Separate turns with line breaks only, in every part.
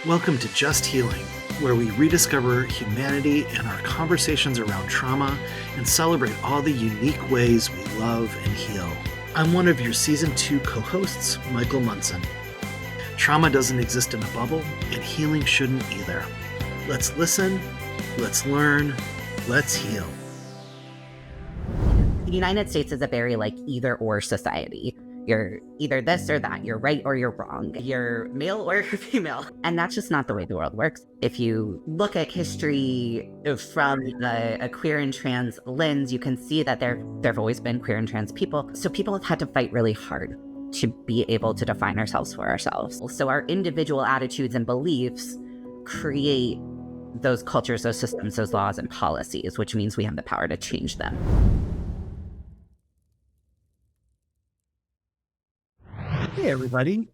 Welcome to Just Healing, where we rediscover humanity and our conversations around trauma and celebrate all the unique ways we love and heal. I'm one of your Season 2 co-hosts, Michael Munson. Trauma doesn't exist in a bubble, and healing shouldn't either. Let's listen, let's learn, let's heal.
The United States is a very either-or society. You're either this or that. You're right or you're wrong. You're male or you're female. And that's just not the way the world works. If you look at history from a queer and trans lens, you can see that there have always been queer and trans people. So people have had to fight really hard to be able to define ourselves for ourselves. So our individual attitudes and beliefs create those cultures, those systems, those laws and policies, which means we have the power to change them.
Hey, everybody.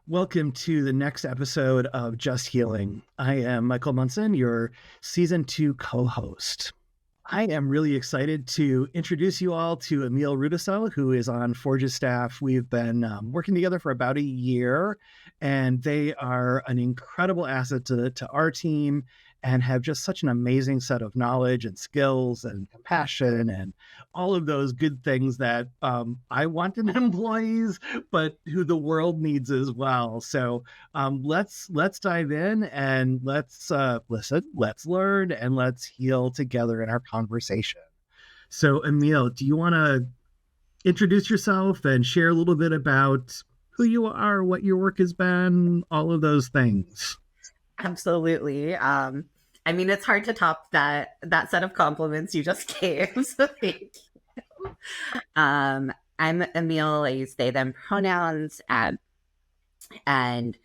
Welcome to the next episode of Just Healing. I am Michael Munson, your Season 2 co-host. I am really excited to introduce you all to Emil Rudicell, who is on Forge's staff. We've been working together for about a year, and they are an incredible asset to our team and have just such an amazing set of knowledge and skills and compassion and all of those good things that I want in employees, but who the world needs as well. So let's dive in and let's listen, let's learn, and let's heal together in our conversation. So Emil, do you want to introduce yourself and share a little bit about who you are, what your work has been, all of those things?
Absolutely. It's hard to top that set of compliments you just gave. So thank you. I'm Emil. I use they, them pronouns. And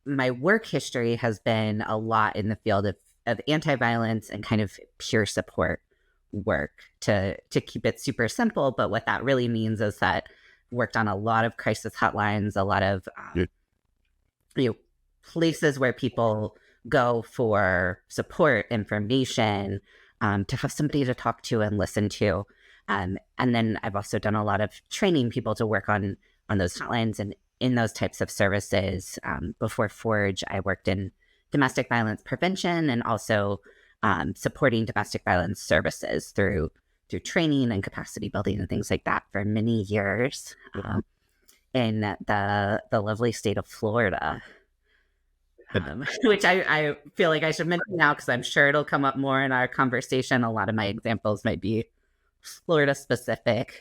my work history has been a lot in the field of anti-violence and kind of peer support work to keep it super simple. But what that really means is that I worked on a lot of crisis hotlines, a lot of places where people go for support, information, to have somebody to talk to and listen to. And then I've also done a lot of training people to work on those hotlines and in those types of services. Before Forge, I worked in domestic violence prevention and also supporting domestic violence services through training and capacity building and things like that for many years in the lovely state of Florida. Which I feel like I should mention now because I'm sure it'll come up more in our conversation. A lot of my examples might be Florida specific.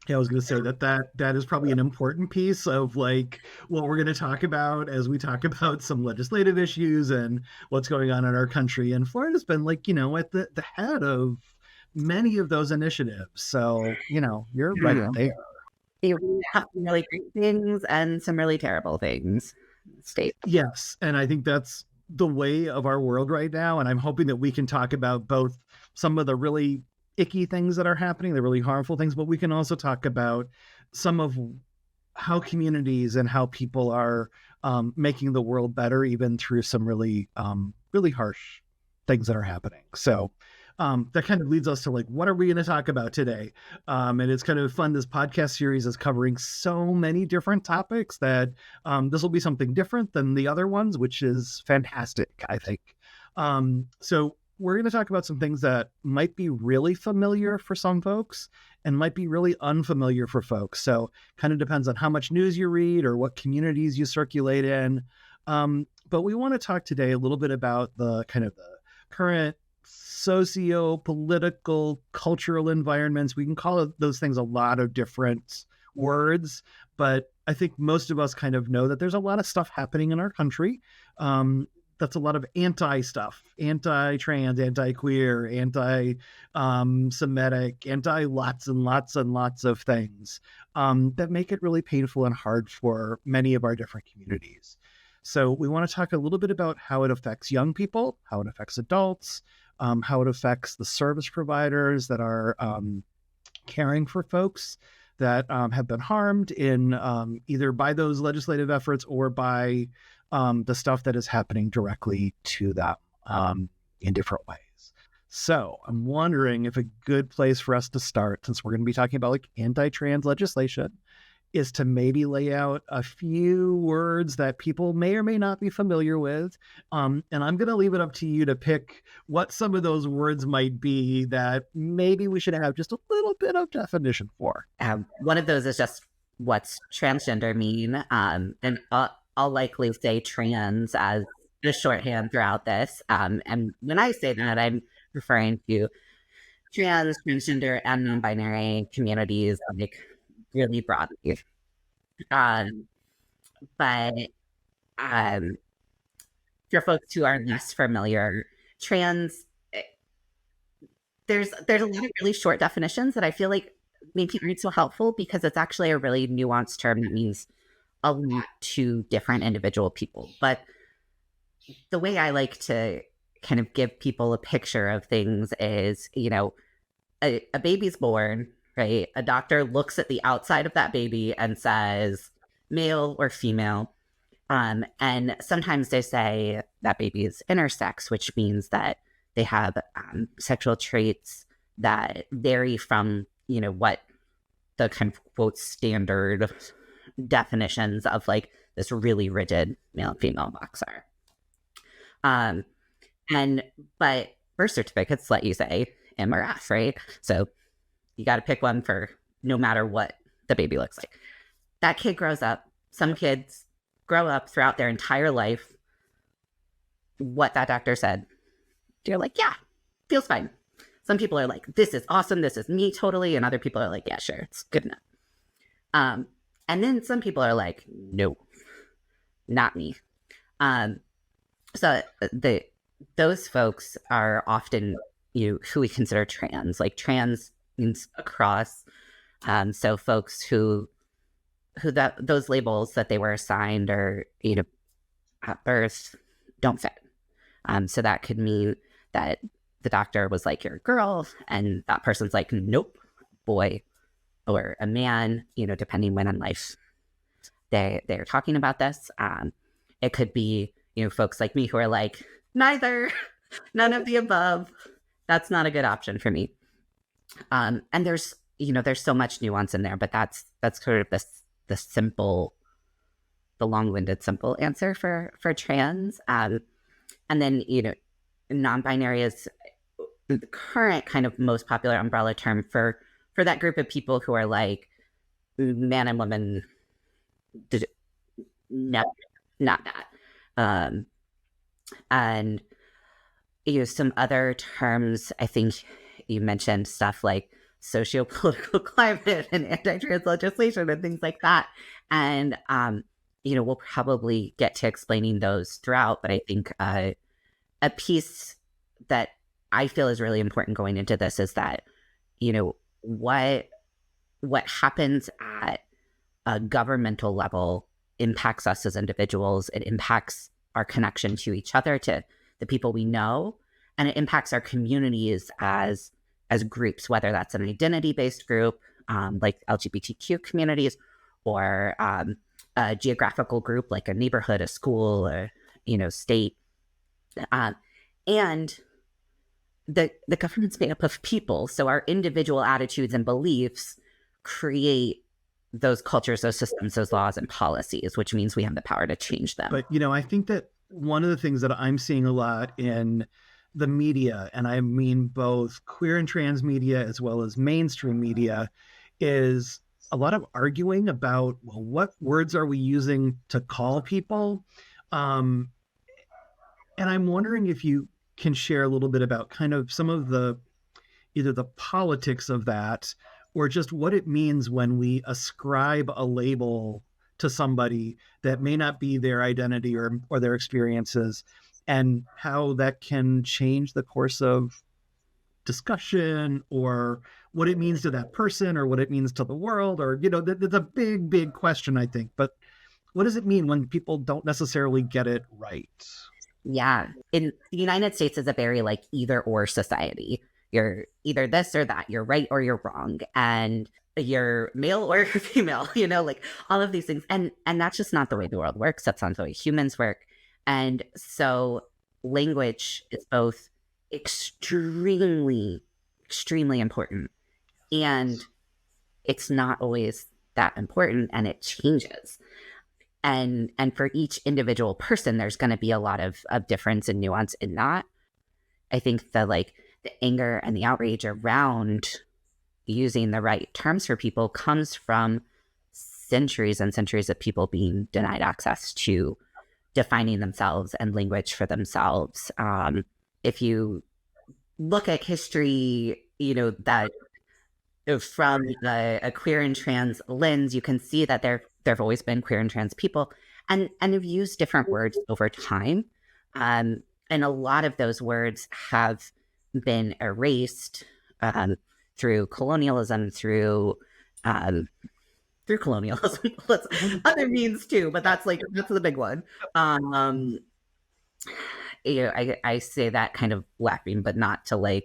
Yeah, I was going to say that is probably an important piece of what we're going to talk about as we talk about some legislative issues and what's going on in our country. And Florida's been at the head of many of those initiatives. So, you're right there.
They have some really great things and some really terrible things. State.
Yes. And I think that's the way of our world right now. And I'm hoping that we can talk about both some of the really icky things that are happening, the really harmful things, but we can also talk about some of how communities and how people are making the world better, even through some really, really harsh things that are happening. So that kind of leads us to what are we going to talk about today? And it's kind of fun. This podcast series is covering so many different topics that this will be something different than the other ones, which is fantastic, I think. So we're going to talk about some things that might be really familiar for some folks and might be really unfamiliar for folks. So kind of depends on how much news you read or what communities you circulate in. But we want to talk today a little bit about the kind of the current socio-political, cultural environments. We can call those things a lot of different words, but I think most of us kind of know that there's a lot of stuff happening in our country. That's a lot of anti-stuff, anti-trans, anti-queer, anti-Semitic, anti-lots and lots and lots of things that make it really painful and hard for many of our different communities. So we want to talk a little bit about how it affects young people, how it affects adults, how it affects the service providers that are caring for folks that have been harmed in either by those legislative efforts or by the stuff that is happening directly to them in different ways. So I'm wondering if a good place for us to start, since we're going to be talking about anti-trans legislation is to maybe lay out a few words that people may or may not be familiar with. And I'm going to leave it up to you to pick what some of those words might be that maybe we should have just a little bit of definition for.
One of those is just what's transgender mean? And I'll likely say trans as the shorthand throughout this. And when I say that, I'm referring to trans, transgender, and non-binary communities, like really broadly. But for folks who are less familiar, trans, there's a lot of really short definitions that I feel like maybe aren't so helpful because it's actually a really nuanced term that means a lot to different individual people. But the way I like to kind of give people a picture of things is, a baby's born, right? A doctor looks at the outside of that baby and says male or female. And sometimes they say that baby is intersex, which means that they have sexual traits that vary from, what the kind of quote standard definitions of like this really rigid male and female box are. But birth certificates let you say M or F, right? So you got to pick one for no matter what the baby looks like. That kid grows up. Some kids grow up throughout their entire life. What that doctor said, you're like, yeah, feels fine. Some people are like, this is awesome. This is me totally. And other people are like, yeah, sure, it's good enough. And then some people are like, no, not me. So those folks are often who we consider trans. Like trans means across. So folks who those labels that they were assigned or at birth don't fit. So that could mean that the doctor was like, you're a girl, and that person's like, nope, boy, or a man. Depending when in life they're talking about this. It could be folks like me who are like, neither, none of the above. That's not a good option for me. And there's so much nuance in there, but that's sort of the simple, the long-winded simple answer for trans. And then non-binary is the current kind of most popular umbrella term for that group of people who are like man and woman. No, not that. And some other terms, I think you mentioned stuff like socio-political climate and anti-trans legislation and things like that. And, we'll probably get to explaining those throughout, but I think a piece that I feel is really important going into this is that, what happens at a governmental level impacts us as individuals. It impacts our connection to each other, to the people we know, and it impacts our communities as groups, whether that's an identity-based group like LGBTQ communities, or a geographical group like a neighborhood, a school, or state. And the government's made up of people, so our individual attitudes and beliefs create those cultures, those systems, those laws and policies, which means we have the power to change them.
But, I think that one of the things that I'm seeing a lot in the media, and I mean both queer and trans media as well as mainstream media, is a lot of arguing about, well, what words are we using to call people? And I'm wondering if you can share a little bit about kind of some of either the politics of that or just what it means when we ascribe a label to somebody that may not be their identity or their experiences, and how that can change the course of discussion, or what it means to that person, or what it means to the world, or, that's a big, big question, I think. But what does it mean when people don't necessarily get it right?
Yeah. In the United States is a very like either or society. You're either this or that. You're right or you're wrong. And you're male or you're female, like all of these things. And that's just not the way the world works. That's not the way humans work. And so language is both extremely, extremely important. And it's not always that important, and it changes. And for each individual person, there's going to be a lot of difference and nuance in that. I think the anger and the outrage around using the right terms for people comes from centuries and centuries of people being denied access to defining themselves and language for themselves. If you look at history, that from a queer and trans lens, you can see that there have always been queer and trans people, and have used different words over time. And a lot of those words have been erased through colonialism, through colonialism, other means too, but that's the big one. I say that kind of laughing, but not to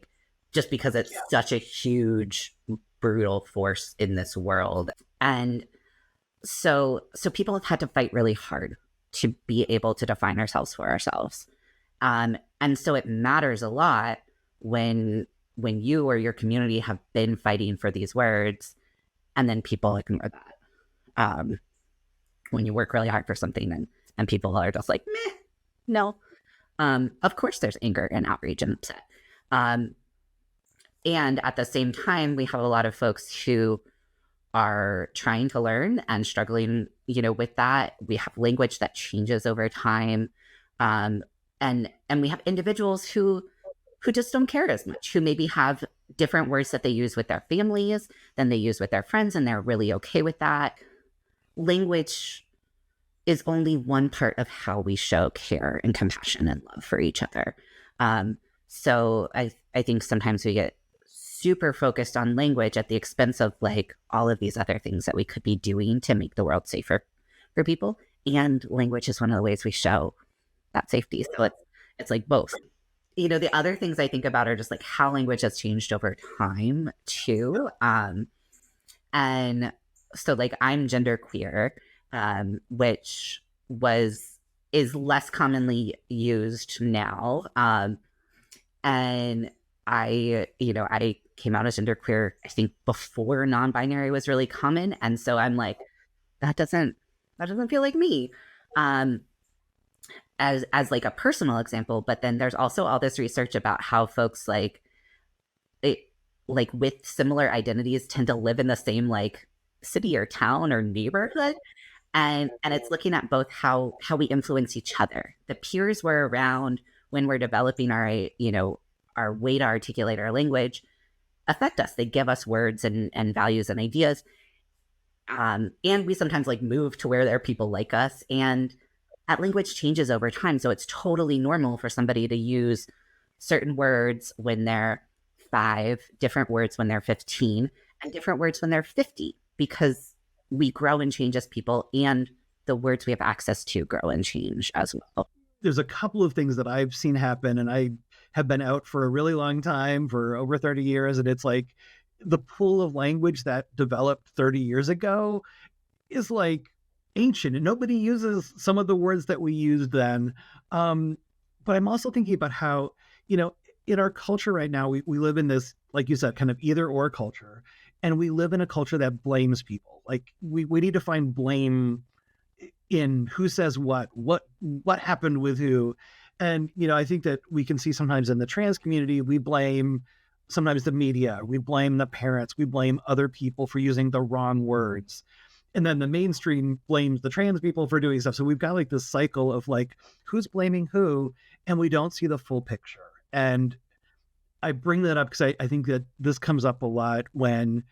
just because it's such a huge, brutal force in this world. And so people have had to fight really hard to be able to define ourselves for ourselves. And so it matters a lot when you or your community have been fighting for these words, and then people ignore that. When you work really hard for something and people are just like, meh, no. Of course there's anger and outrage and upset. And at the same time, we have a lot of folks who are trying to learn and struggling, with that. We have language that changes over time. And we have individuals who just don't care as much, who maybe have different words that they use with their families than they use with their friends, and they're really okay with that. Language is only one part of how we show care and compassion and love for each other. So I think sometimes we get super focused on language at the expense of all of these other things that we could be doing to make the world safer for people. And language is one of the ways we show that safety. So it's both. The other things I think about are just how language has changed over time too. And so I'm genderqueer, which is less commonly used now. And I came out as genderqueer, I think, before non-binary was really common. And so I'm that doesn't feel like me. As a personal example, but then there's also all this research about how folks with similar identities tend to live in the same city or town or neighborhood, and it's looking at both how we influence each other. The peers we're around when we're developing our way to articulate our language affect us. They give us words and values and ideas, and we sometimes move to where there are people like us, and that language changes over time. So it's totally normal for somebody to use certain words when they're 5, different words when they're 15, and different words when they're 50, because we grow and change as people, and the words we have access to grow and change as well.
There's a couple of things that I've seen happen, and I have been out for a really long time, for over 30 years, and it's the pool of language that developed 30 years ago is ancient, and nobody uses some of the words that we used then. But I'm also thinking about how, in our culture right now, we live in this, like you said, kind of either or culture. And we live in a culture that blames people. We need to find blame in who says what happened with who. And, I think that we can see sometimes in the trans community, we blame sometimes the media, we blame the parents, we blame other people for using the wrong words. And then the mainstream blames the trans people for doing stuff. So we've got this cycle of who's blaming who, and we don't see the full picture. And I bring that up because I think that this comes up a lot when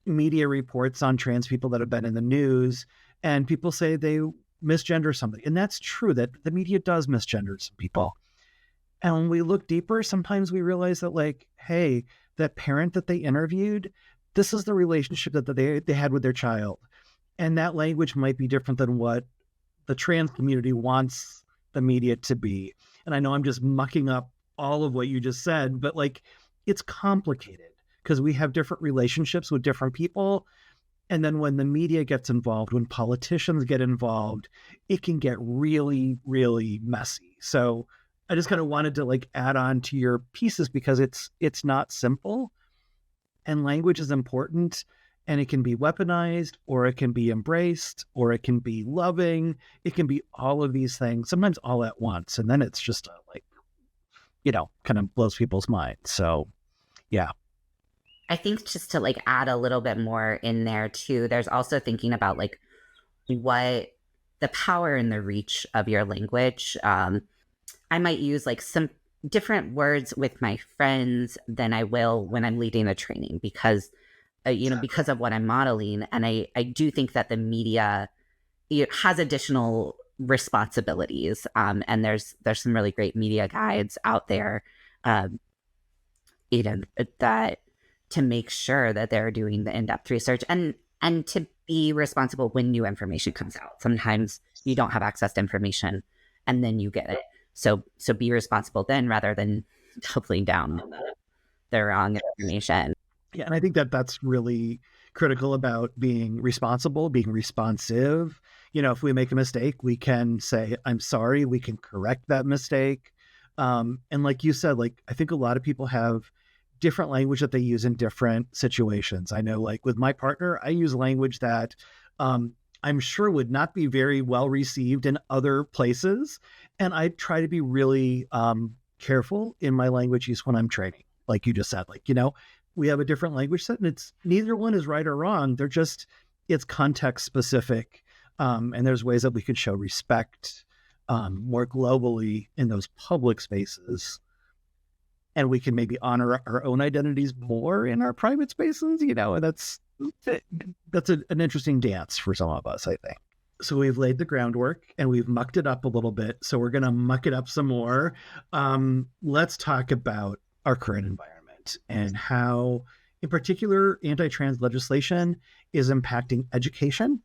media reports on trans people that have been in the news, and people say they misgender somebody. And that's true, that the media does misgender some people. And when we look deeper, sometimes we realize that hey, that parent that they interviewed, this is the relationship that they had with their child. And that language might be different than what the trans community wants the media to be. And I know I'm just mucking up all of what you just said, but it's complicated because we have different relationships with different people. And then when the media gets involved, when politicians get involved, it can get really, really messy. So I just kind of wanted to add on to your pieces because it's not simple, and language is important. and it can be weaponized, or it can be embraced, or it can be loving. It can be all of these things, sometimes all at once. And then it's just kind of blows people's minds. So, yeah.
I think just to like add a little bit more in there too, there's also thinking about like what the power and the reach of your language. I might use like some different words with my friends than I will when I'm leading a training because, because of what I'm modeling. And I do think that the media has additional responsibilities. And there's some really great media guides out there, that to make sure that they're doing the in-depth research and to be responsible when new information comes out. Sometimes you don't have access to information and then you get it. So be responsible then rather than doubling down on the wrong information.
Yeah, and I think that that's really critical about being responsible, being responsive. If we make a mistake, we can say, I'm sorry, we can correct that mistake. And like you said, like, I think a lot of people have different language that they use in different situations. I know, like with my partner, I use language that I'm sure would not be very well received in other places. And I try to be really careful in my language use when I'm training. Like you just said, like, we have a different language set and it's neither one is right or wrong. It's context specific. And there's ways that we can show respect more globally in those public spaces. And we can maybe honor our own identities more in our private spaces, and that's an interesting dance for some of us, I think. So we've laid the groundwork and we've mucked it up a little bit. So we're going to muck it up some more. Let's talk about our current environment and how, in particular, anti-trans legislation is impacting education,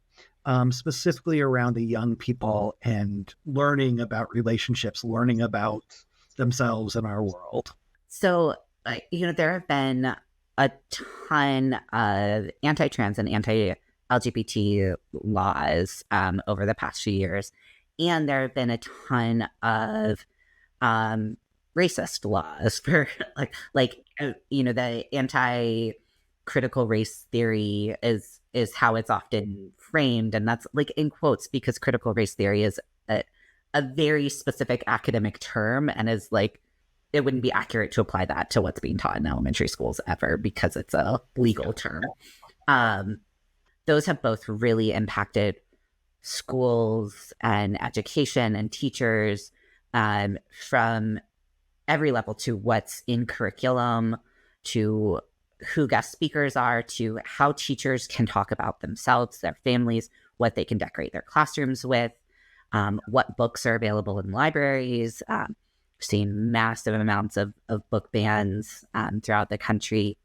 specifically around the young people and learning about relationships, learning about themselves and our world.
So, there have been a ton of anti-trans and anti-LGBT laws over the past few years. And there have been a ton of racist laws for the anti-critical race theory is how it's often framed. And that's like in quotes because critical race theory is a very specific academic term and is like, it wouldn't be accurate to apply that to what's being taught in elementary schools ever because it's a legal term. Those have both really impacted schools and education and teachers from every level to what's in curriculum, to who guest speakers are, to how teachers can talk about themselves, their families, what they can decorate their classrooms with, what books are available in libraries. Seeing massive amounts of book bans throughout the country.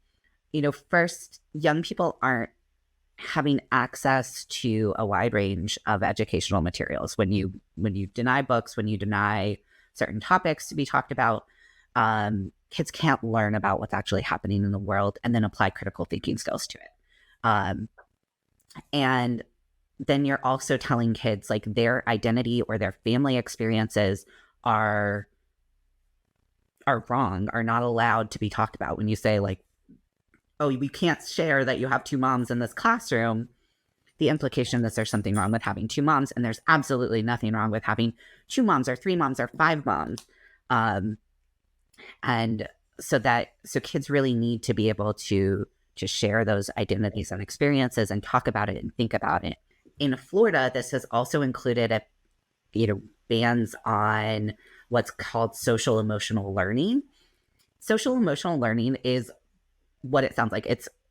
First, young people aren't having access to a wide range of educational materials. When you deny books, when you deny certain topics to be talked about, kids can't learn about what's actually happening in the world and then apply critical thinking skills to it. And then you're also telling kids like their identity or their family experiences are wrong, are not allowed to be talked about. When you say like, oh, we can't share that you have two moms in this classroom, the implication is there's something wrong with having two moms, and there's absolutely nothing wrong with having two moms or three moms or five moms. And so kids really need to be able to share those identities and experiences and talk about it and think about it. In Florida, this has also included bans on what's called social emotional learning. Social emotional learning is what it sounds like.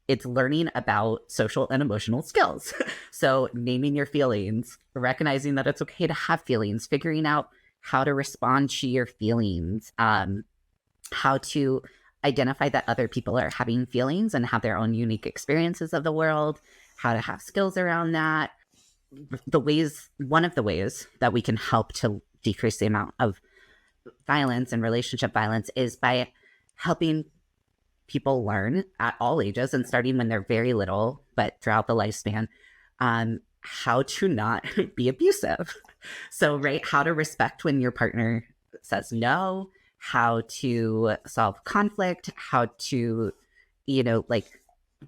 It's learning about social and emotional skills. So naming your feelings, recognizing that it's okay to have feelings, figuring out how to respond to your feelings, how to identify that other people are having feelings and have their own unique experiences of the world, how to have skills around that. One of the ways that we can help to decrease the amount of violence and relationship violence is by helping people learn at all ages and starting when they're very little, but throughout the lifespan, how to not be abusive. So, right, how to respect when your partner says no, how to solve conflict, how to,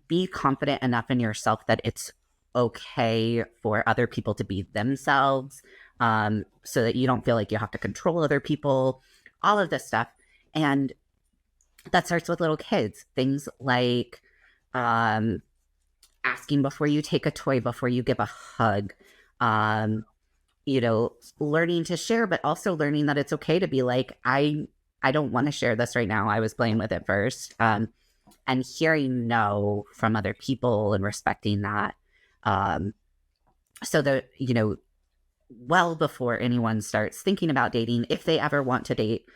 be confident enough in yourself that it's okay for other people to be themselves, so that you don't feel like you have to control other people, all of this stuff. And that starts with little kids. Things like asking before you take a toy, before you give a hug, um, learning to share, but also learning that it's okay to be like, I don't want to share this right now. I was playing with it first. And hearing no from other people and respecting that. So that, well before anyone starts thinking about dating, if they ever want to date,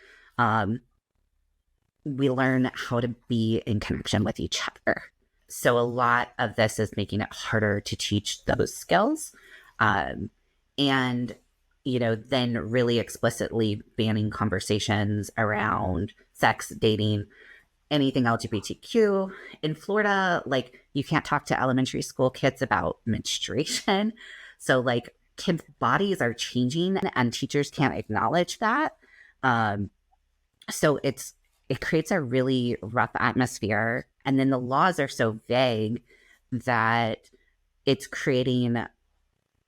we learn how to be in connection with each other. So a lot of this is making it harder to teach those skills. And, then really explicitly banning conversations around sex, dating, anything LGBTQ. In Florida, like, you can't talk to elementary school kids about menstruation. So, like, kids' bodies are changing and teachers can't acknowledge that. So it creates a really rough atmosphere. And then the laws are so vague that it's creating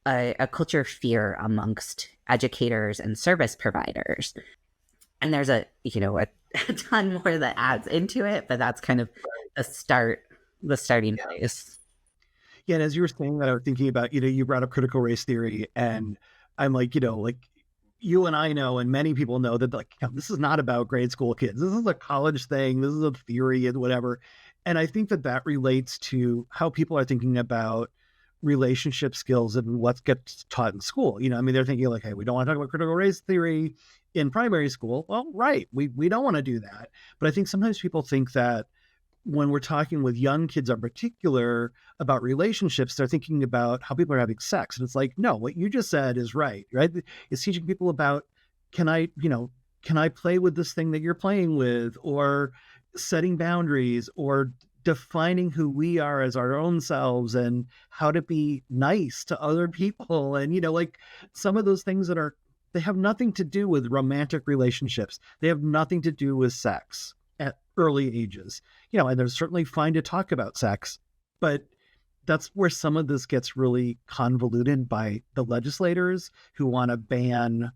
a culture of fear amongst educators and service providers. And there's a ton more that adds into it, but that's kind of the starting place.
Yeah, and as you were saying that, I was thinking about, you brought up critical race theory, and I'm like, like, you and I know, and many people know that, like, this is not about grade school kids. This is a college thing. This is a theory and whatever. And I think that relates to how people are thinking about relationship skills and what gets taught in school. They're thinking like, hey, we don't want to talk about critical race theory in primary school. Well, right. We don't want to do that. But I think sometimes people think that when we're talking with young kids in particular about relationships, they're thinking about how people are having sex. And it's like, no, what you just said is right? It's teaching people about, can I play with this thing that you're playing with, or setting boundaries, or defining who we are as our own selves, and how to be nice to other people. And, like, some of those things they have nothing to do with romantic relationships. They have nothing to do with sex at early ages, and they're certainly fine to talk about sex, but that's where some of this gets really convoluted by the legislators who want to ban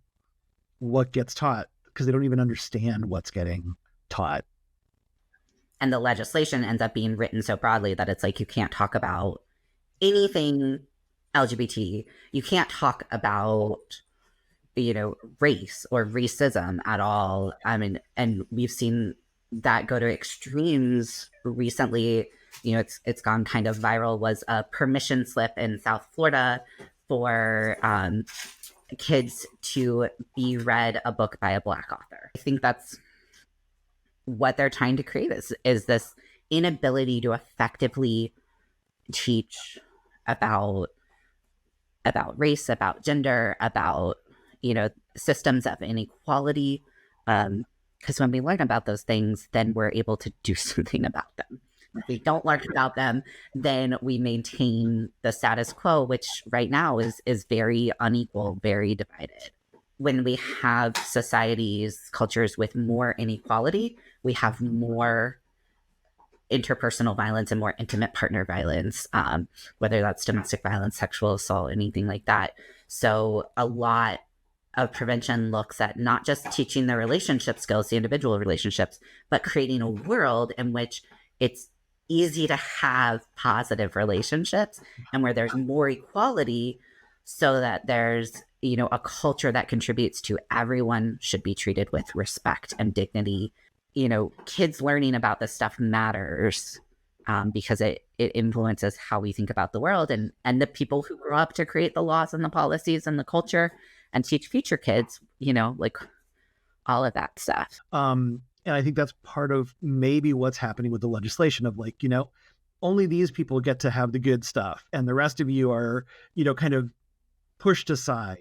what gets taught because they don't even understand what's getting taught.
And the legislation ends up being written so broadly that it's like, you can't talk about anything LGBT. You can't talk about, race or racism at all. I mean, and we've seen that go to extremes recently. It's gone kind of viral, was a permission slip in South Florida for kids to be read a book by a Black author. I think that's what they're trying to create is this inability to effectively teach about race, about gender, about systems of inequality. Because when we learn about those things, then we're able to do something about them. If we don't learn about them, then we maintain the status quo, which right now is very unequal, very divided. When we have societies, cultures with more inequality, we have more interpersonal violence and more intimate partner violence, whether that's domestic violence, sexual assault, anything like that. So a lot of prevention looks at not just teaching the relationship skills, the individual relationships, but creating a world in which it's easy to have positive relationships and where there's more equality, so that there's a culture that contributes to everyone should be treated with respect and dignity. Kids learning about this stuff matters, because it influences how we think about the world, and the people who grow up to create the laws and the policies and the culture and teach future kids, like all of that stuff.
And I think that's part of maybe what's happening with the legislation of, like, only these people get to have the good stuff and the rest of you are, kind of pushed aside.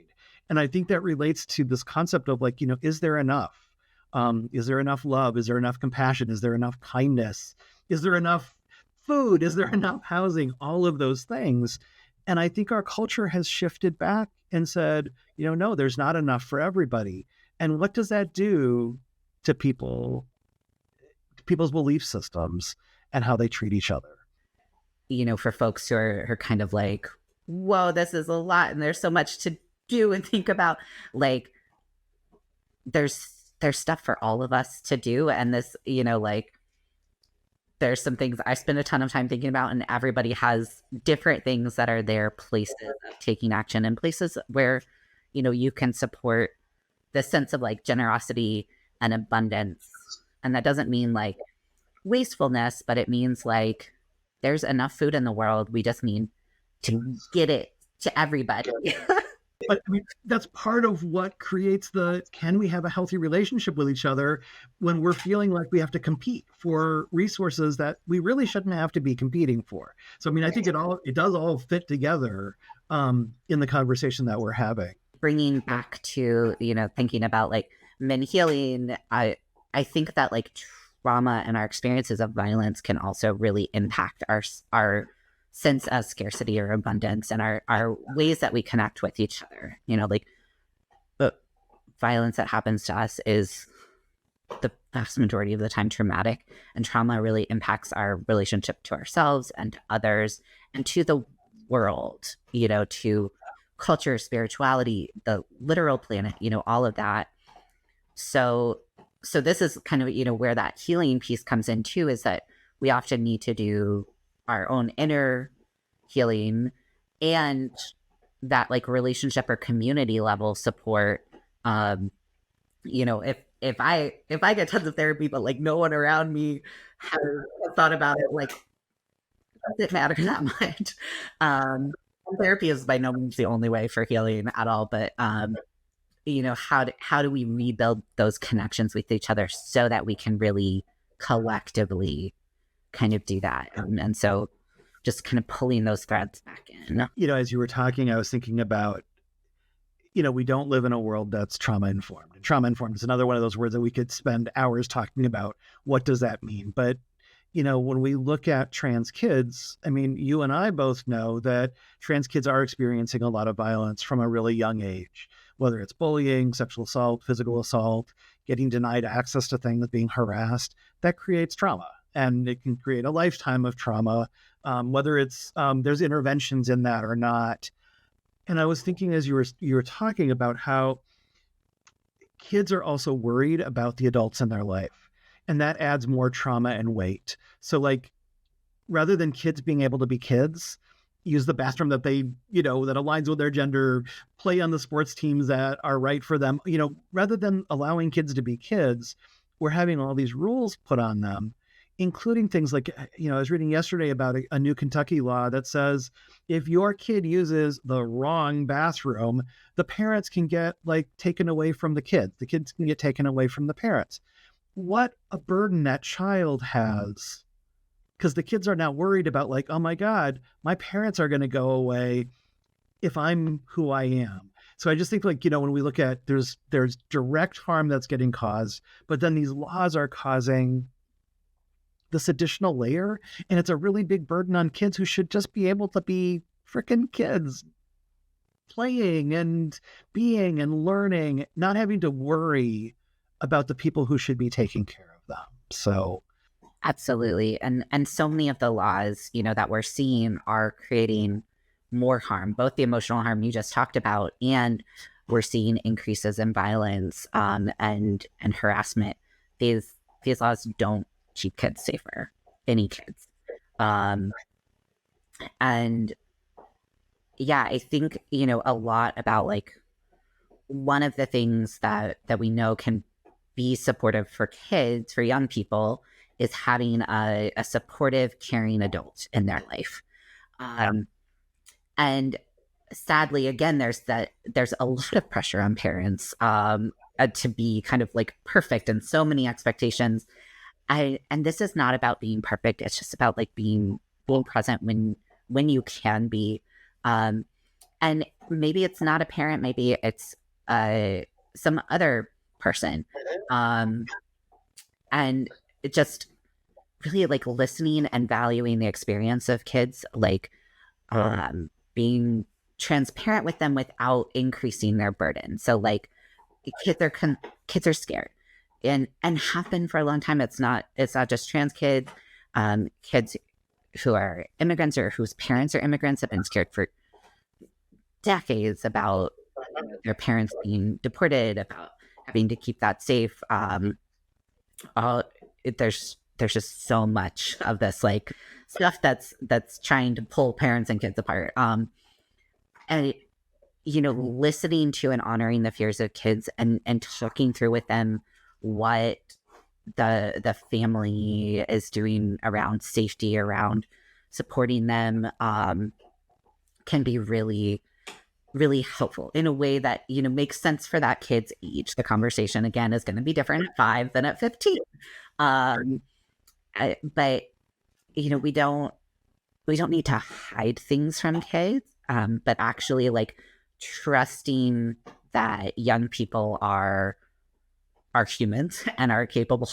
And I think that relates to this concept of, like, is there enough? Is there enough love? Is there enough compassion? Is there enough kindness? Is there enough food? Is there enough housing? All of those things. And I think our culture has shifted back and said, no, there's not enough for everybody. And what does that do to people's belief systems and how they treat each other?
for folks who are kind of like, whoa, this is a lot and there's so much to do and think about, like there's stuff for all of us to do. And this, like there's some things I spend a ton of time thinking about, and everybody has different things that are their places of taking action, and places where, you can support this sense of like generosity and abundance. And that doesn't mean like wastefulness, but it means like there's enough food in the world. We just need to get it to everybody.
But I mean, that's part of what creates can we have a healthy relationship with each other when we're feeling like we have to compete for resources that we really shouldn't have to be competing for. So, I mean, I think it does all fit together in the conversation that we're having.
Bringing back to, thinking about like men healing, I think that like trauma and our experiences of violence can also really impact our sense of scarcity or abundance, and our ways that we connect with each other. Like the violence that happens to us is the vast majority of the time traumatic, and trauma really impacts our relationship to ourselves and to others and to the world, to culture, spirituality, the literal planet, all of that. So this is kind of, where that healing piece comes in too, is that we often need to do our own inner healing and that like relationship or community level support. If I get tons of therapy, but like no one around me has thought about it, like does it matter that much? Therapy is by no means the only way for healing at all, but how do we rebuild those connections with each other so that we can really collectively kind of do that? And so just kind of pulling those threads back in.
As you were talking, I was thinking about, we don't live in a world that's trauma informed. And trauma informed is another one of those words that we could spend hours talking about. What does that mean? But, when we look at trans kids, I mean, you and I both know that trans kids are experiencing a lot of violence from a really young age, whether it's bullying, sexual assault, physical assault, getting denied access to things, being harassed. That creates trauma, and it can create a lifetime of trauma, whether it's there's interventions in that or not. And I was thinking as you were talking about how kids are also worried about the adults in their life, and that adds more trauma and weight. So like, rather than kids being able to be kids, use the bathroom that they, that aligns with their gender, play on the sports teams that are right for them, rather than allowing kids to be kids, we're having all these rules put on them, including things like, I was reading yesterday about a new Kentucky law that says if your kid uses the wrong bathroom, the parents can get like taken away from the kids. The kids can get taken away from the parents. What a burden that child has, because the kids are now worried about like, oh my God, my parents are going to go away if I'm who I am. So I just think like, when we look at there's direct harm that's getting caused, but then these laws are causing this additional layer, and it's a really big burden on kids who should just be able to be freaking kids, playing and being and learning, not having to worry about the people who should be taking care of them. So
absolutely. And so many of the laws, that we're seeing are creating more harm, both the emotional harm you just talked about, and we're seeing increases in violence and harassment. These laws don't keep kids safer, any kids. And yeah, I think, a lot about like one of the things that we know can be supportive for kids, for young people, is having a supportive, caring adult in their life. And sadly, again, there's a lot of pressure on parents to be kind of like perfect, and so many expectations. And this is not about being perfect. It's just about like being present when you can be. And maybe it's not a parent, maybe it's some other person. And it just really like listening and valuing the experience of kids, like being transparent with them without increasing their burden. So like kids are scared and have been for a long time. It's not just trans kids, kids who are immigrants or whose parents are immigrants have been scared for decades about their parents being deported, about having to keep that safe. There's just so much of this like stuff that's trying to pull parents and kids apart. And listening to and honoring the fears of kids and talking through with them what the family is doing around safety, around supporting them, can be really, really helpful in a way that makes sense for that kid's age. The conversation again is going to be different at 5 than at 15, but we don't need to hide things from kids, but actually like trusting that young people are humans and are capable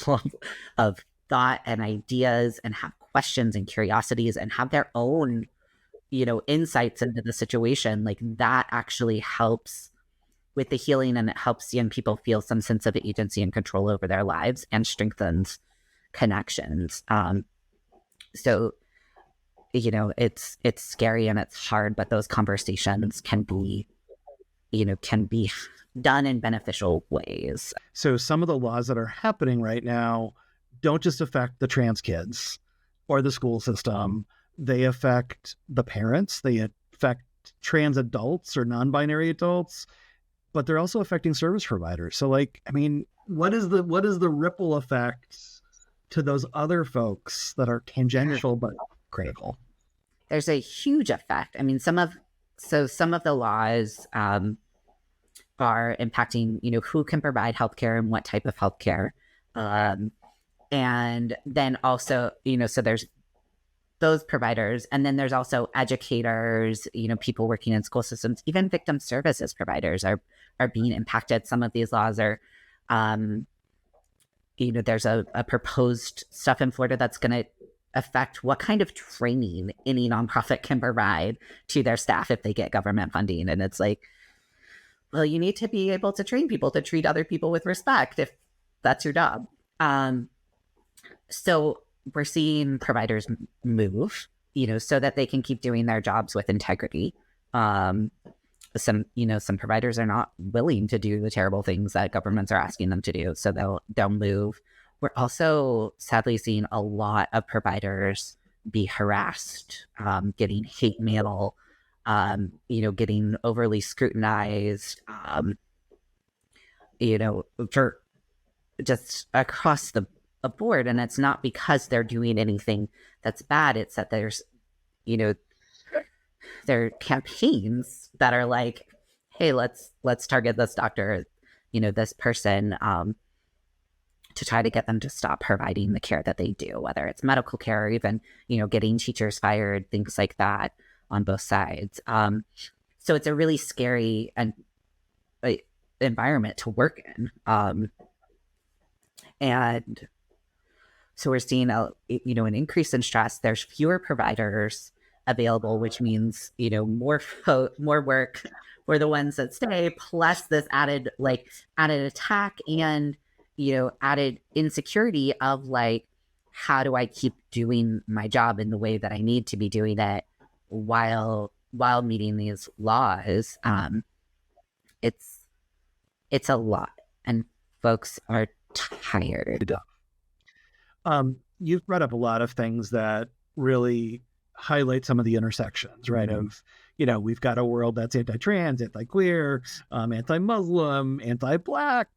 of thought and ideas and have questions and curiosities and have their own insights into the situation. Like that actually helps with the healing, and it helps young people feel some sense of agency and control over their lives and strengthens connections. So it's scary and it's hard, but those conversations can be done in beneficial ways.
So some of the laws that are happening right now don't just affect the trans kids or the school system. They affect the parents. They affect trans adults or non-binary adults, but they're also affecting service providers. So like, I mean, what is the ripple effects to those other folks that are tangential but critical?
There's a huge effect. I mean, some of the laws are impacting, who can provide healthcare and what type of healthcare. And then also, so there's those providers. And then there's also educators, people working in school systems, even victim services providers are being impacted. Some of these laws are, there's a proposed stuff in Florida that's going to affect what kind of training any nonprofit can provide to their staff if they get government funding. And it's like, well, you need to be able to train people to treat other people with respect if that's your job. So we're seeing providers move, so that they can keep doing their jobs with integrity. Some providers are not willing to do the terrible things that governments are asking them to do, so they'll move. We're also sadly seeing a lot of providers be harassed, getting hate mail, getting overly scrutinized, for just across the board. And it's not because they're doing anything that's bad. It's that there's, there are campaigns that are like, hey, let's target this doctor, this person, to try to get them to stop providing the care that they do, whether it's medical care or even, getting teachers fired, things like that on both sides. So it's a really scary and environment to work in. And so we're seeing an increase in stress. There's fewer providers available, which means, more work for the ones that stay, plus this added attack and, added insecurity of like, how do I keep doing my job in the way that I need to be doing it while meeting these laws? It's a lot, and folks are tired.
You've brought up a lot of things that really highlight some of the intersections, right? Mm-hmm. Of, we've got a world that's anti-trans, anti-queer, anti-Muslim, anti-Black.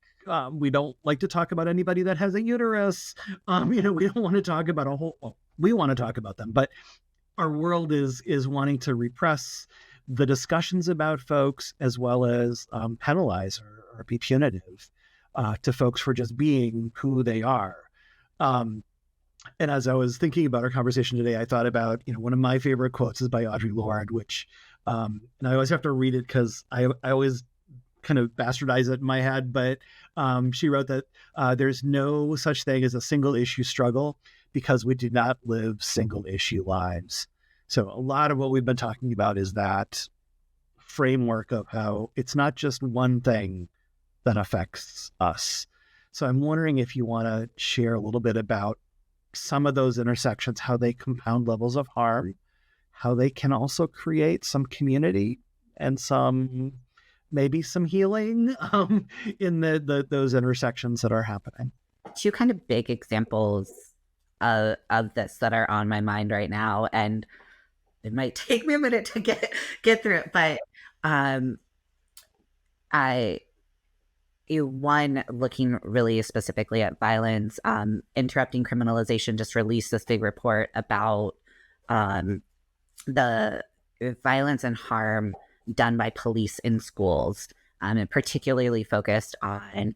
We don't like to talk about anybody that has a uterus. We don't want to talk about we want to talk about them, but our world is wanting to repress the discussions about folks, as well as penalize or be punitive to folks for just being who they are. And as I was thinking about our conversation today, I thought about, one of my favorite quotes is by Audre Lorde, which, and I always have to read it because I always kind of bastardize it in my head, but she wrote that there's no such thing as a single issue struggle because we do not live single issue lives. So a lot of what we've been talking about is that framework of how it's not just one thing that affects us. So I'm wondering if you want to share a little bit about some of those intersections, how they compound levels of harm, how they can also create some community and maybe some healing in those intersections that are happening.
Two kind of big examples of this that are on my mind right now, and it might take me a minute to get through it, but one, looking really specifically at violence, Interrupting Criminalization just released this big report about the violence and harm done by police in schools, and particularly focused on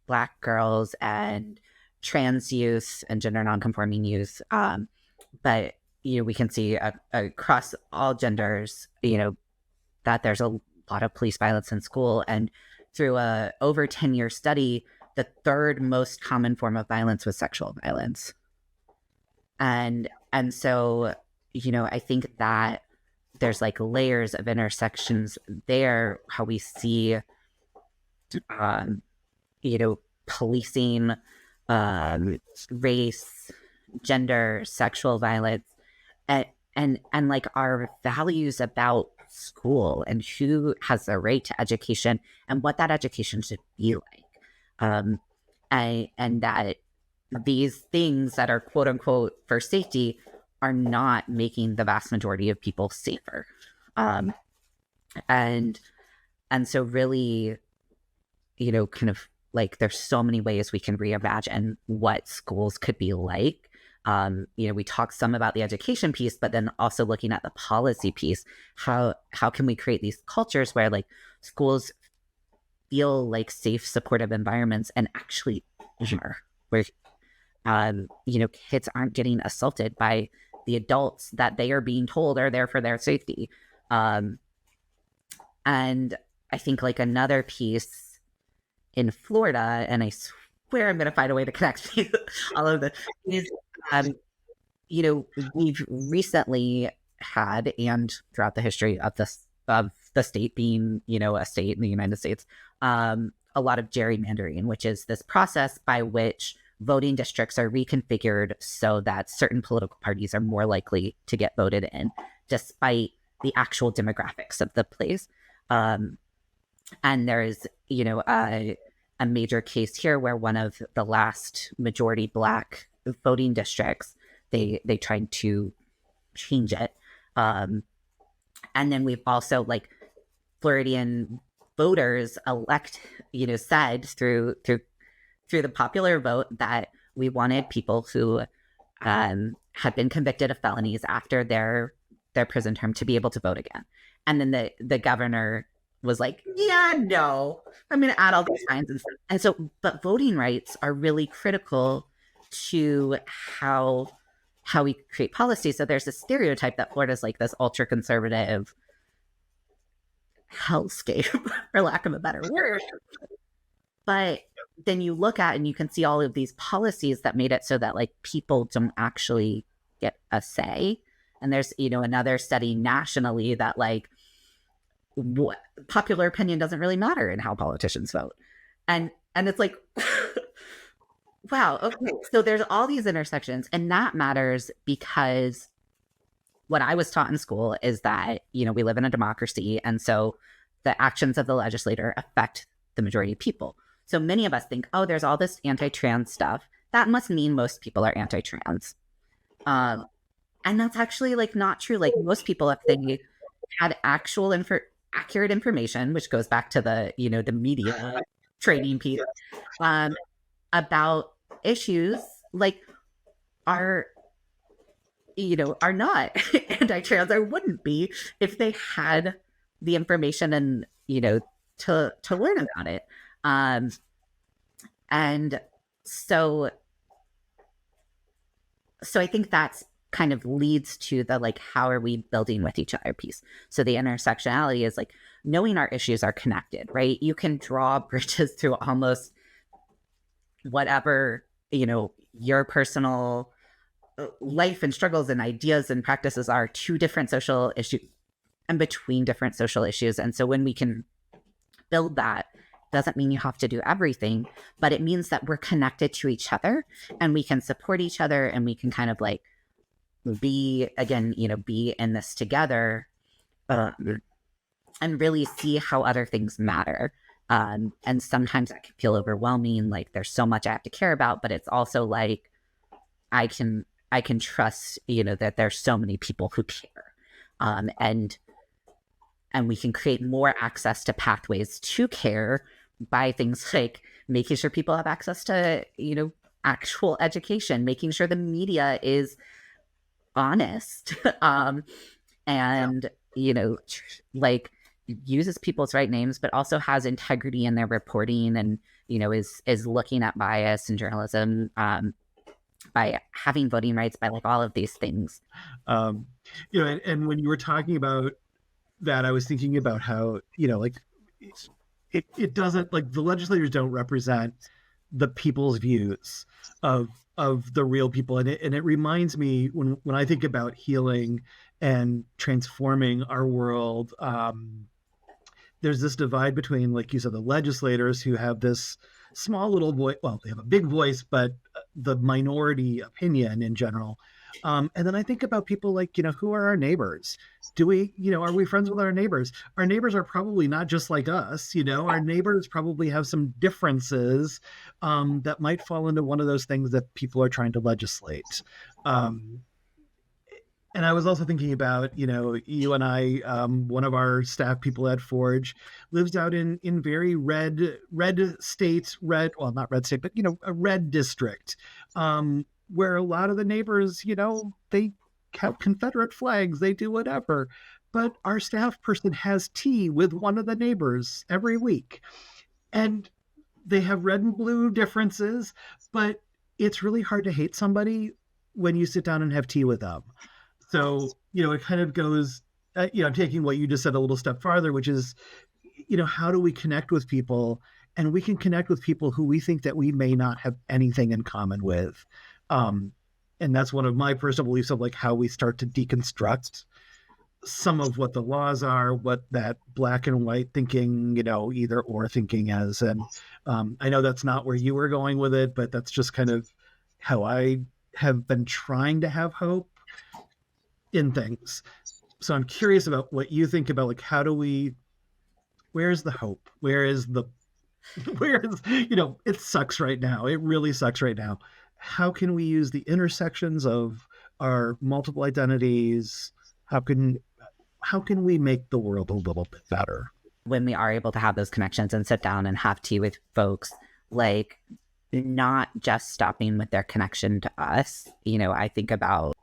Black girls and trans youth and gender nonconforming youth. But we can see across all genders, that there's a lot of police violence in school. And through a over 10-year study, the third most common form of violence was sexual violence. And so, I think that there's like layers of intersections there, how we see, policing, race, gender, sexual violence, and like our values about school and who has the right to education and what that education should be like. And that these things that are quote unquote for safety are not making the vast majority of people safer. And so really, kind of like there's so many ways we can reimagine what schools could be like. We talk some about the education piece, but then also looking at the policy piece. How can we create these cultures where like schools feel like safe, supportive environments and actually are, where kids aren't getting assaulted by the adults that they are being told are there for their safety. And I think like another piece in Florida, and I swear I'm going to find a way to connect all of this, is we've recently had, and throughout the history of the state being, a state in the United States, a lot of gerrymandering, which is this process by which voting districts are reconfigured so that certain political parties are more likely to get voted in, despite the actual demographics of the place. And there's, a major case here where one of the last majority Black voting districts, they tried to change it. And then we've also like Floridian voters said through the popular vote that we wanted people who had been convicted of felonies after their prison term to be able to vote again. And then the governor was like, yeah, no, I'm going to add all these fines and stuff. And so, but voting rights are really critical to how we create policy. So there's a stereotype that Florida's like this ultra conservative hellscape, for lack of a better word. But then you look at and you can see all of these policies that made it so that like people don't actually get a say. And there's, another study nationally that like popular opinion doesn't really matter in how politicians vote. And it's like, wow, okay. So there's all these intersections, and that matters because what I was taught in school is that, we live in a democracy. And so the actions of the legislator affect the majority of people. So many of us think, oh, there's all this anti-trans stuff. That must mean most people are anti-trans. And that's actually like not true. Like most people, if they had accurate information, which goes back to the, the media training piece, about issues, like are not anti-trans or wouldn't be if they had the information and, to learn about it. And so I think that's kind of leads to the like, how are we building with each other piece. So the intersectionality is like knowing our issues are connected, right? You can draw bridges through almost whatever, your personal life and struggles and ideas and practices are to different social issues and between different social issues. And so when we can build that doesn't mean you have to do everything, but it means that we're connected to each other and we can support each other and we can kind of like be, again, be in this together, and really see how other things matter. And sometimes that can feel overwhelming. Like there's so much I have to care about, but it's also like I can trust, that there's so many people who care, and we can create more access to pathways to care by things like making sure people have access to, actual education, making sure the media is honest, and like uses people's right names, but also has integrity in their reporting, and is looking at bias in journalism, by having voting rights, by like all of these things.
And when you were talking about that, I was thinking about how like it doesn't, like, the legislators don't represent the people's views of the real people, and it reminds me when I think about healing and transforming our world. There's this divide between, like you said, the legislators who have this small little voice. Well, they have a big voice, but the minority opinion in general. And then I think about people like, who are our neighbors? Do we, are we friends with our neighbors? Our neighbors are probably not just like us. Our neighbors probably have some differences that might fall into one of those things that people are trying to legislate. And I was also thinking about, you and I, one of our staff people at Forge lives out in very red states, well, not red state, but, a red district, where a lot of the neighbors, they have Confederate flags, they do whatever. But our staff person has tea with one of the neighbors every week. And they have red and blue differences, but it's really hard to hate somebody when you sit down and have tea with them. So, it kind of goes, I'm taking what you just said a little step farther, which is, how do we connect with people? And we can connect with people who we think that we may not have anything in common with. And that's one of my personal beliefs of like how we start to deconstruct some of what the laws are, what that black and white thinking, either or thinking is. And I know that's not where you were going with it, but that's just kind of how I have been trying to have hope in things. So I'm curious about what you think about, like, where's the hope? Where's it sucks right now. It really sucks right now. How can we use the intersections of our multiple identities? How can we make the world a little bit better?
When we are able to have those connections and sit down and have tea with folks, like not just stopping with their connection to us, I think about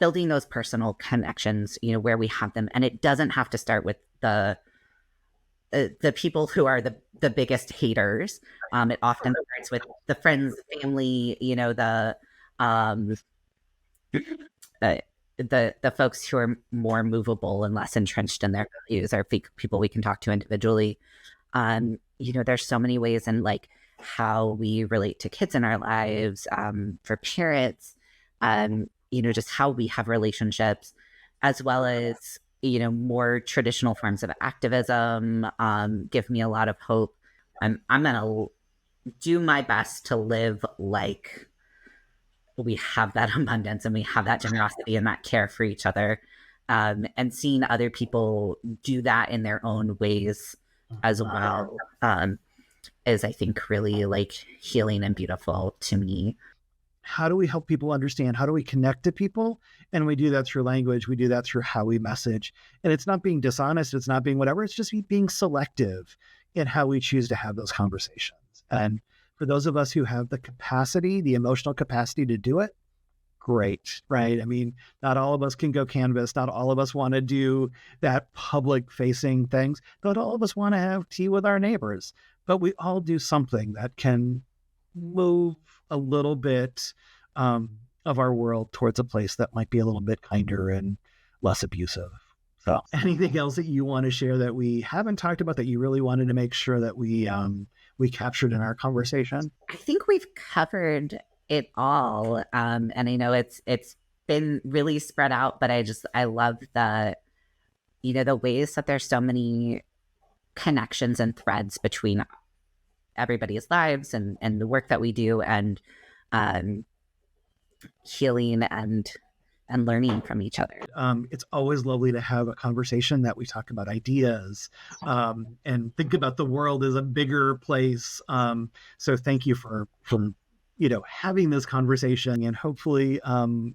building those personal connections, where we have them. And it doesn't have to start with the people who are the biggest haters. It often starts with the friends, family, the folks who are more movable and less entrenched in their values, are people we can talk to individually. There's so many ways in like how we relate to kids in our lives, for parents, just how we have relationships, as well as, more traditional forms of activism, give me a lot of hope. I'm going to do my best to live like we have that abundance and we have that generosity and that care for each other, and seeing other people do that in their own ways as well, is, I think, really like healing and beautiful to me.
How do we help people understand? How do we connect to people? And we do that through language. We do that through how we message. And it's not being dishonest. It's not being whatever. It's just being selective in how we choose to have those conversations. And for those of us who have the capacity, the emotional capacity to do it, great, right? I mean, not all of us can go canvas. Not all of us want to do that public facing things. Not all of us want to have tea with our neighbors. But we all do something that can move a little bit of our world towards a place that might be a little bit kinder and less abusive. So anything else that you want to share that we haven't talked about that you really wanted to make sure that we captured in our conversation?
I think we've covered it all. And I know it's been really spread out, but I love the ways that there's so many connections and threads between everybody's lives and the work that we do, and healing and learning from each other.
It's always lovely to have a conversation that we talk about ideas and think about the world as a bigger place. So thank you for having this conversation, and hopefully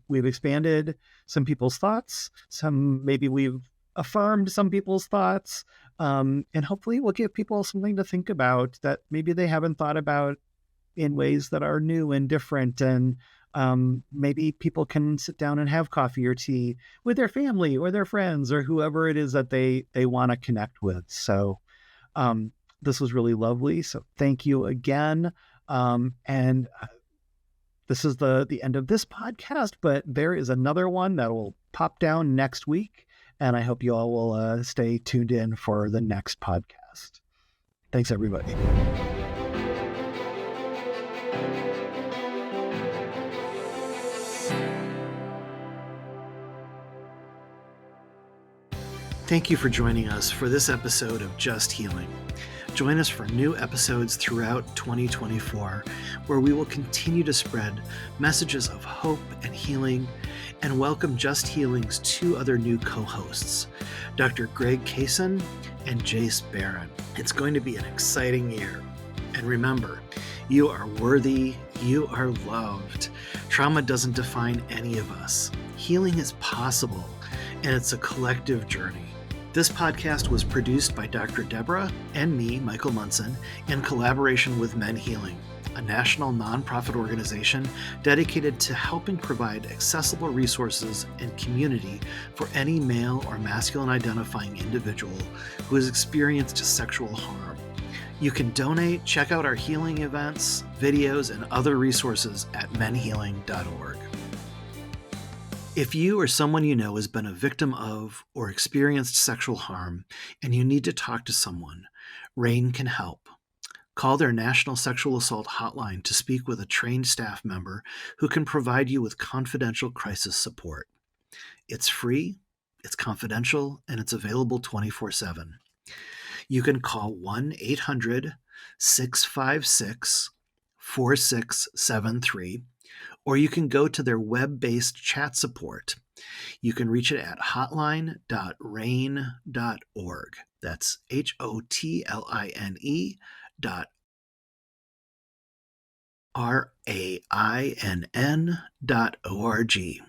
we've expanded some people's thoughts. Maybe we've affirmed some people's thoughts, and hopefully we'll give people something to think about that maybe they haven't thought about in ways that are new and different. And maybe people can sit down and have coffee or tea with their family or their friends or whoever it is that they want to connect with. So this was really lovely. So thank you again. And this is the end of this podcast, but there is another one that will pop down next week. And I hope you all will stay tuned in for the next podcast. Thanks, everybody. Thank you for joining us for this episode of Just Healing. Join us for new episodes throughout 2024, where we will continue to spread messages of hope and healing, and welcome Just Healing's two other new co-hosts, Dr. Greg Kaysen and Jace Barron. It's going to be an exciting year. And remember, you are worthy, you are loved. Trauma doesn't define any of us. Healing is possible, and it's a collective journey. This podcast was produced by Dr. Deborah and me, Michael Munson, in collaboration with Men Healing, a national nonprofit organization dedicated to helping provide accessible resources and community for any male or masculine identifying individual who has experienced sexual harm. You can donate, check out our healing events, videos, and other resources at menhealing.org. If you or someone you know has been a victim of or experienced sexual harm and you need to talk to someone, RAIN can help. Call their National Sexual Assault Hotline to speak with a trained staff member who can provide you with confidential crisis support. It's free, it's confidential, and it's available 24/7. You can call 1-800-656-4673, or you can go to their web-based chat support. You can reach it at hotline.rain.org. That's HOTLINE.RAINN.org.